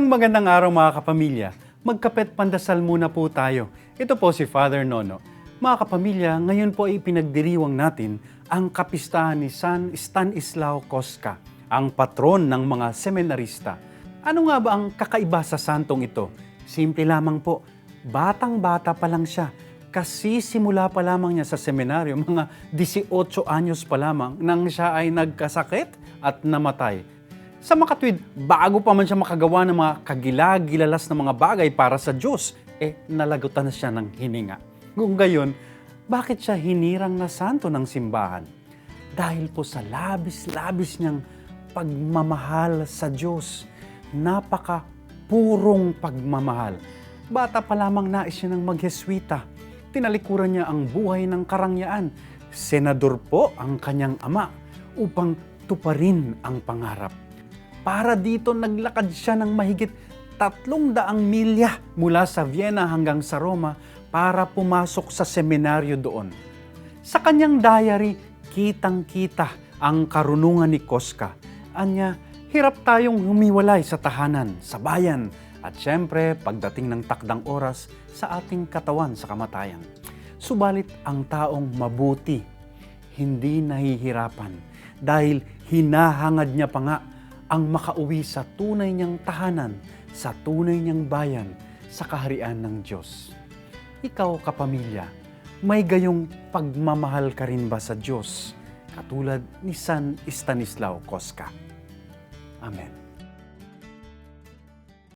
Magandang araw mga kapamilya. Magkapet pandasal muna po tayo. Ito po si Father Nono. Mga kapamilya, ngayon po ay pinagdiriwang natin ang kapistahan ni San Stanislao Kostka, ang patron ng mga seminarista. Ano nga ba ang kakaiba sa santong ito? Simple lamang po, batang-bata pa lang siya. Kasi simula pa lamang niya sa seminaryo, mga 18 anyos pa lamang, nang siya ay nagkasakit at namatay. Sa makatwid, bago pa man siya makagawa ng mga kagilagilalas na mga bagay para sa Diyos, nalagutan na siya ng hininga. Kung gayon, bakit siya hinirang na santo ng simbahan? Dahil po sa labis-labis niyang pagmamahal sa Diyos. Napaka-purong pagmamahal. Bata pa lamang nais siya ng magjeswita. Tinalikuran niya ang buhay ng karangyaan. Senador po ang kanyang ama upang tuparin ang pangarap. Para dito naglakad siya ng mahigit 300 milya mula sa Vienna hanggang sa Roma para pumasok sa seminaryo doon. Sa kanyang diary, kitang-kita ang karunungan ni Kostka. Anya, hirap tayong humiwalay sa tahanan, sa bayan, at syempre pagdating ng takdang oras sa ating katawan sa kamatayan. Subalit ang taong mabuti, hindi nahihirapan dahil hinahangad niya pa nga ang makauwi sa tunay niyang tahanan, sa tunay niyang bayan, sa kaharian ng Diyos. Ikaw, kapamilya, may gayong pagmamahal ka rin ba sa Diyos, katulad ni San Stanislao Kostka? Amen.